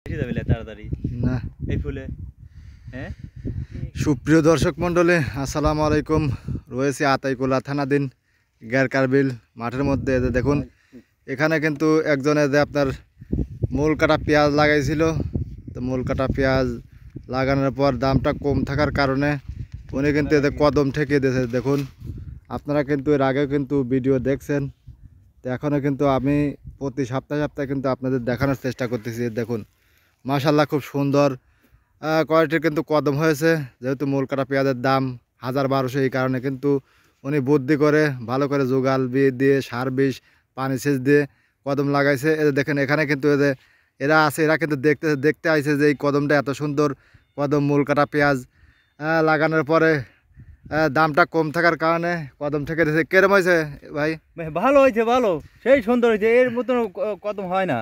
তাড়াতাড়ি না এই ফুলে হ্যাঁ। সুপ্রিয় দর্শক মণ্ডলী, আসসালামু আলাইকুম। রয়েছে আতাইকুলা থানাধীন গ্যারকারবিল মাঠের মধ্যে। দেখুন এখানে কিন্তু একজনে যে আপনার মূল কাটা পেঁয়াজ লাগাইছিল, তো মূল কাটা পেঁয়াজ লাগানোর পর দামটা কম থাকার কারণে উনি কিন্তু এদের কদম ঠেকিয়ে দিয়েছে। দেখুন আপনারা কিন্তু এর আগেও কিন্তু ভিডিও দেখছেন, তো এখনও কিন্তু আমি প্রতি সপ্তাহে সপ্তাহে কিন্তু আপনাদের দেখানোর চেষ্টা করতেছি। দেখুন মাশাল্লাহ খুব সুন্দর কোয়ালিটির কিন্তু কদম হয়েছে। যেহেতু মূল কাটা পেঁয়াজের দাম 1000-1200, এই কারণে কিন্তু উনি বুদ্ধি করে ভালো করে জোগাল দিয়ে সার বিষ পানি সেচ দিয়ে কদম লাগাইছে। এদের দেখেন এখানে কিন্তু এরা আছে, এরা কিন্তু দেখতে আইছে যে এই কদমটা এত সুন্দর কদম মূল কাটা পেঁয়াজ লাগানোর পরে দামটা কম থাকার কারণে কদম থেকে দিয়েছে। কেরম হয়েছে ভাই? ভালো হয়েছে, ভালো সেই সুন্দর হয়েছে, এর মতন কদম হয় না।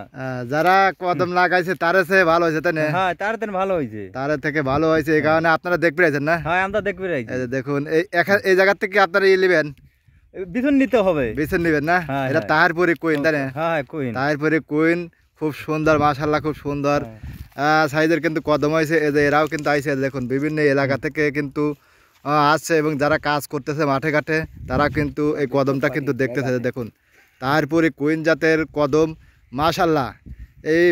যারা কদম লাগাইছে তারে সে ভালো হয়েছে, তাই না? হ্যাঁ, তার থেকে ভালো হয়েছে, তার থেকে ভালো হয়েছে। এই কারণে আপনারা দেখতে পেয়েছেন না? হ্যাঁ, আমরা দেখতে পেরেছি। দেখুন এই জায়গা থেকে আপনারা নেবেন, বিছন নিতে হবে, বিছন নেবেন না? এটা তাহারপুরি কুইন, তাই না? হ্যাঁ, কুইন, তাহারপুরি কুইন, খুব সুন্দর মাশাআল্লাহ, খুব সুন্দর সাইজের কিন্তু কদম হয়েছে। এরাও কিন্তু আইছে, দেখুন বিভিন্ন এলাকা থেকে কিন্তু আসছে, এবং যারা কাজ করতেছে মাঠে ঘাটে তারা কিন্তু এই কদমটা কিন্তু দেখতেছে। দেখুন তাহারপুরি কুইন জাতের কদম মাশাআল্লাহ। এই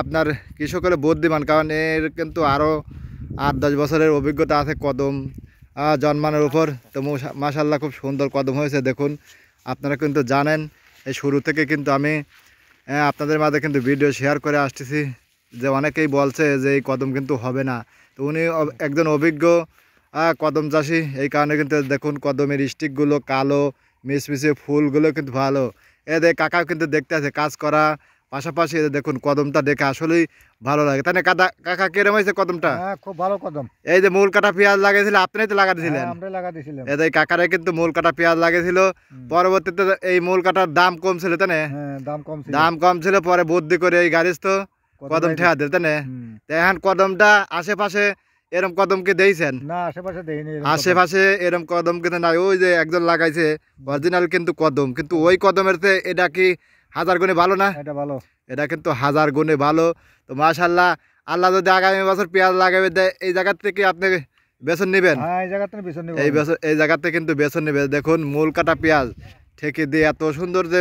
আপনার কৃষকের বুদ্ধিমান, কারণ এর কিন্তু আরও 8-10 বছরের অভিজ্ঞতা আছে কদম জন্মানোর উপর। তো মাশাআল্লাহ খুব সুন্দর কদম হয়েছে। দেখুন আপনারা কিন্তু জানেন এই শুরু থেকে কিন্তু আমি আপনাদের মাঝে কিন্তু ভিডিও শেয়ার করে আসতেছি, যে অনেকেই বলছে যে এই কদম কিন্তু হবে না। তো উনি একজন অভিজ্ঞ কদম চাষি, এই কারণে কিন্তু দেখুন কদমের স্টিকগুলো কালো মিশমিশে, ফুলগুলো কিন্তু ভালো। এদের কাকাও কিন্তু দেখতে আছে কাজ করা পাশাপাশি। দেখুন কদমটা দেখে আসলেই ভালো লাগে, তাই না কাকা? কেরম হয়েছে কদমটা? খুব ভালো কদম। এই যে মূল কাটা পেঁয়াজ লাগাইছিল, আপনি তো লাগাইছিলেন? আমরা লাগাইছিলাম। এই কাকারে কিন্তু মূল কাটা পেঁয়াজ লাগাইছিল। পরবর্তীতে এই মূল কাটার দাম কম ছিল, তাই না? দাম কম ছিল, পরে বুদ্ধি করে এই গাড়িস তো কদম ঠেয়া দিল, তাই না? এখন কদমটা আশেপাশে এরম কদম কি দিয়েছেন? না, আশেপাশে দেইনি। আশেপাশে এরম কদম কিন্তু নাই। ওই যে একজন লাগাইছে অরিজিনাল কিন্তু কদম, কিন্তু ওই কদমের চেয়ে এটা কি 1000 গুণে ভালো না? এটা ভালো, এটা কিন্তু 1000 গুণে ভালো। তো মাশাআল্লাহ, আল্লাহ যদি আগামী বছর পেঁয়াজ লাগাবে দেয়, এই জায়গা থেকে আপনি বেসন নেবেন। এই জায়গাতে কিন্তু বেসন নেবে। দেখুন মূল কাটা পেঁয়াজ ঠেকে দিয়ে এত সুন্দর যে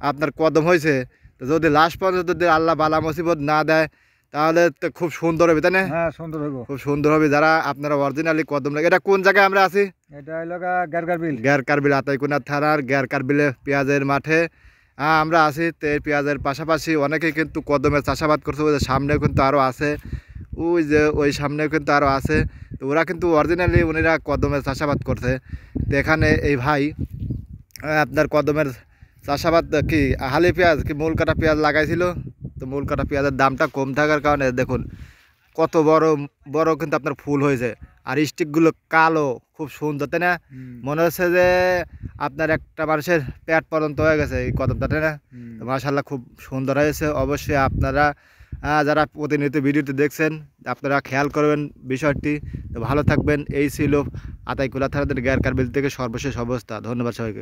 আপনার কদম হয়েছে। তো যদি লাস্ট পর্যন্ত যদি আল্লাহ বালা মুসিবত না দেয় তাহলে তো খুব সুন্দর হবে, তাই না? হ্যাঁ, সুন্দর হবে, খুব সুন্দর হবে। যারা আপনারা অরিজিনালি কদম লাগে। এটা কোন জায়গায় আমরা আছি? এটা হলো গ্যারকারবিল। গ্যারকারবিল, আতাইকুনা থানার গ্যারকারবিলে পেঁয়াজের মাঠে আমরা আছি। তো এই পেঁয়াজের পাশাপাশি অনেকেই কিন্তু কদমের চাষাবাদ করছে। ওই যে সামনেও কিন্তু আরও আছে, ওই যে ওই সামনেও কিন্তু আরও আছে। তো ওরা কিন্তু অরিজিনালি উনিরা কদমের চাষাবাদ করছে। তো এখানে এই ভাই আপনার কদমের চাষাবাদ কি হালি পেঁয়াজ কি মূল কাটা পেঁয়াজ লাগাইছিল। তো মূল কাটা পেঁয়াজের দামটা কম থাকার কারণে দেখুন কত বড় বড় কিন্তু আপনার ফুল হয়েছে, আর স্টিকগুলো কালো, খুব সুন্দর, তাই না? মনে হচ্ছে যে আপনার একটা মানুষের পেট পর্যন্ত হয়ে গেছে এই কদমটা, তাই না? তো মাশাআল্লাহ খুব সুন্দর হয়েছে। অবশ্যই আপনারা যারা প্রতিনিয়ত ভিডিওটি দেখছেন আপনারা খেয়াল করবেন বিষয়টি। তো ভালো থাকবেন। এই ছিল আতাইকুলা থানার গ্যারকারবিল থেকে সর্বশেষ অবস্থা। ধন্যবাদ সবাইকে।